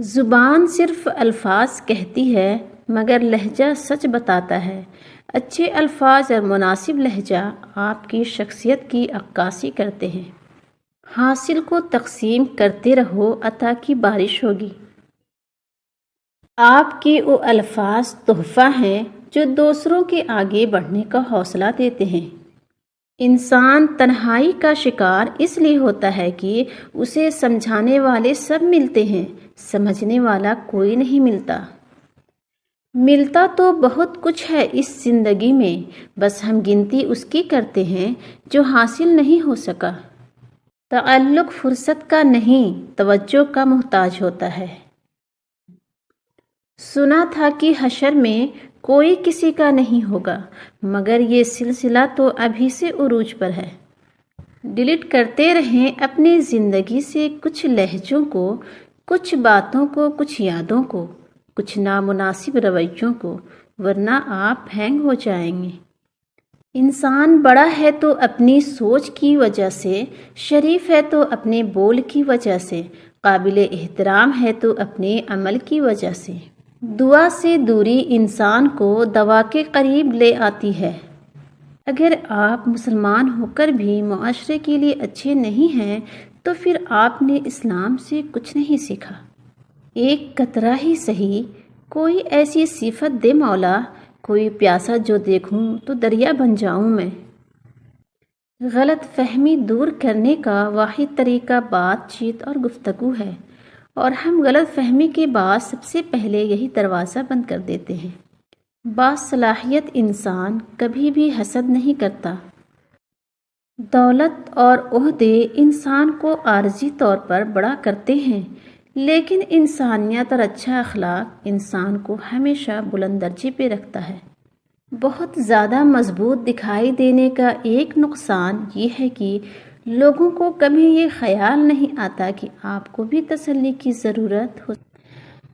زبان صرف الفاظ کہتی ہے مگر لہجہ سچ بتاتا ہے۔ اچھے الفاظ اور مناسب لہجہ آپ کی شخصیت کی عکاسی کرتے ہیں۔ حاصل کو تقسیم کرتے رہو، عطا کی بارش ہوگی۔ آپ کے وہ الفاظ تحفہ ہیں جو دوسروں کے آگے بڑھنے کا حوصلہ دیتے ہیں۔ انسان تنہائی کا شکار اس لیے ہوتا ہے کہ اسے سمجھانے والے سب ملتے ہیں، سمجھنے والا کوئی نہیں ملتا۔ ملتا تو بہت کچھ ہے اس زندگی میں، بس ہم گنتی اس کی کرتے ہیں جو حاصل نہیں ہو سکا۔ تعلق فرصت کا نہیں، توجہ کا محتاج ہوتا ہے۔ سنا تھا کہ حشر میں کوئی کسی کا نہیں ہوگا، مگر یہ سلسلہ تو ابھی سے عروج پر ہے۔ ڈیلیٹ کرتے رہیں اپنی زندگی سے کچھ لہجوں کو، کچھ باتوں کو، کچھ یادوں کو، کچھ نامناسب رویوں کو، ورنہ آپ ہینگ ہو جائیں گے۔ انسان بڑا ہے تو اپنی سوچ کی وجہ سے، شریف ہے تو اپنے بول کی وجہ سے، قابل احترام ہے تو اپنے عمل کی وجہ سے۔ دعا سے دوری انسان کو دوا کے قریب لے آتی ہے۔ اگر آپ مسلمان ہو کر بھی معاشرے کے لیے اچھے نہیں ہیں تو پھر آپ نے اسلام سے کچھ نہیں سیکھا۔ ایک قطرہ ہی سہی، کوئی ایسی صفت دے مولا، کوئی پیاسا جو دیکھوں تو دریا بن جاؤں میں۔ غلط فہمی دور کرنے کا واحد طریقہ بات چیت اور گفتگو ہے، اور ہم غلط فہمی کے بعد سب سے پہلے یہی دروازہ بند کر دیتے ہیں۔ باصلاحیت انسان کبھی بھی حسد نہیں کرتا۔ دولت اور عہدے انسان کو عارضی طور پر بڑا کرتے ہیں، لیکن انسانیت اور اچھا اخلاق انسان کو ہمیشہ بلند درجے پہ رکھتا ہے۔ بہت زیادہ مضبوط دکھائی دینے کا ایک نقصان یہ ہے کہ لوگوں کو کبھی یہ خیال نہیں آتا کہ آپ کو بھی تسلی کی ضرورت ہو۔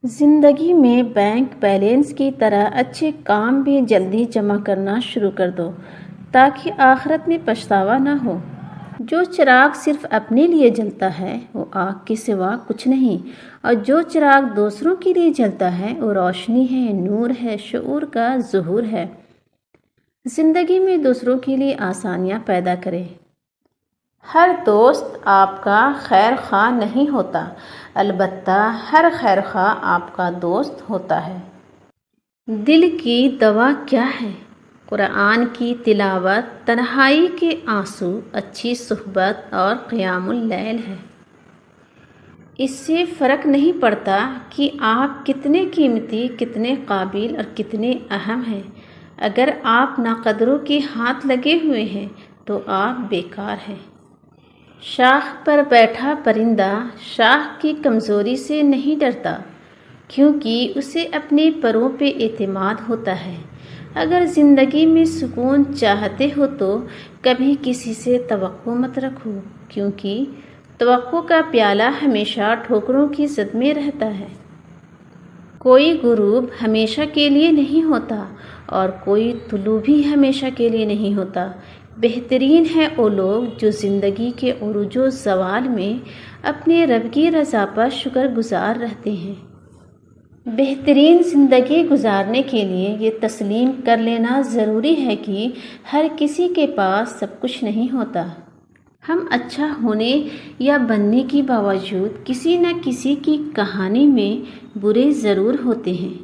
زندگی میں بینک بیلنس کی طرح اچھے کام بھی جلدی جمع کرنا شروع کر دو تاکہ آخرت میں پچھتاوا نہ ہو۔ جو چراغ صرف اپنے لیے جلتا ہے وہ آگ کے سوا کچھ نہیں، اور جو چراغ دوسروں کے لیے جلتا ہے وہ روشنی ہے، نور ہے، شعور کا ظہور ہے۔ زندگی میں دوسروں کے لیے آسانیاں پیدا کریں۔ ہر دوست آپ کا خیر خواہ نہیں ہوتا، البتہ ہر خیر خواہ آپ کا دوست ہوتا ہے۔ دل کی دوا کیا ہے؟ قرآن کی تلاوت، تنہائی کے آنسو، اچھی صحبت اور قیام اللیل ہے۔ اس سے فرق نہیں پڑتا کہ آپ کتنے قیمتی، کتنے قابل اور کتنے اہم ہیں۔ اگر آپ ناقدروں کے ہاتھ لگے ہوئے ہیں تو آپ بیکار ہیں۔ شاخ پر بیٹھا پرندہ شاخ کی کمزوری سے نہیں ڈرتا، کیونکہ اسے اپنے پروں پہ اعتماد ہوتا ہے۔ اگر زندگی میں سکون چاہتے ہو تو کبھی کسی سے توقع مت رکھو، کیونکہ توقع کا پیالہ ہمیشہ ٹھوکروں کی زد میں رہتا ہے۔ کوئی غروب ہمیشہ کے لیے نہیں ہوتا اور کوئی طلوع بھی ہمیشہ کے لیے نہیں ہوتا۔ بہترین ہیں وہ لوگ جو زندگی کے عروج و زوال میں اپنے رب کی رضا پر شکر گزار رہتے ہیں۔ بہترین زندگی گزارنے کے لیے یہ تسلیم کر لینا ضروری ہے کہ ہر کسی کے پاس سب کچھ نہیں ہوتا۔ ہم اچھا ہونے یا بننے کے باوجود کسی نہ کسی کی کہانی میں برے ضرور ہوتے ہیں۔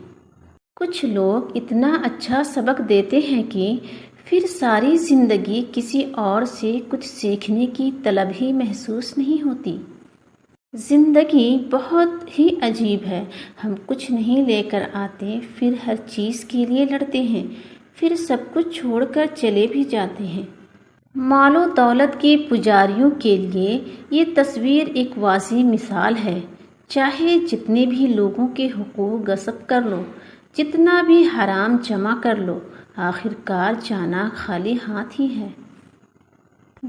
کچھ لوگ اتنا اچھا سبق دیتے ہیں کہ پھر ساری زندگی کسی اور سے کچھ سیکھنے کی طلب ہی محسوس نہیں ہوتی۔ زندگی بہت ہی عجیب ہے، ہم کچھ نہیں لے کر آتے، پھر ہر چیز کے لیے لڑتے ہیں، پھر سب کچھ چھوڑ کر چلے بھی جاتے ہیں۔ مال و دولت کے پجاریوں کے لیے یہ تصویر ایک واضح مثال ہے۔ چاہے جتنے بھی لوگوں کے حقوق غصب کر لو، جتنا بھی حرام جمع کر لو، آخر کار جانا خالی ہاتھ ہی ہے۔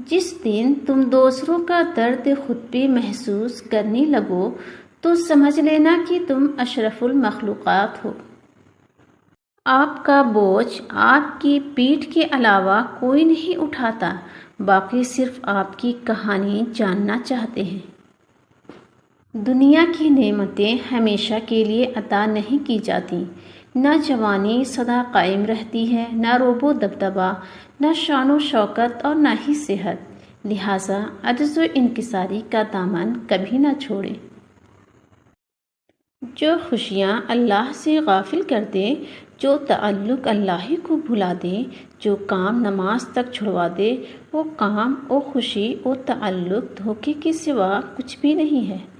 جس دن تم دوسروں کا درد خود پہ محسوس کرنے لگو تو سمجھ لینا کہ تم اشرف المخلوقات ہو۔ آپ کا بوجھ آپ کی پیٹھ کے علاوہ کوئی نہیں اٹھاتا، باقی صرف آپ کی کہانی جاننا چاہتے ہیں۔ دنیا کی نعمتیں ہمیشہ کے لیے عطا نہیں کی جاتی، نہ جوانی سدا قائم رہتی ہے، نہ روب و دبدبا، نہ شان و شوکت اور نہ ہی صحت، لہٰذا عجز و انکساری کا دامن کبھی نہ چھوڑے۔ جو خوشیاں اللہ سے غافل کر دے، جو تعلق اللہ ہی کو بھلا دے، جو کام نماز تک چھڑوا دے، وہ کام و خوشی و تعلق دھوکے کے سوا کچھ بھی نہیں ہے۔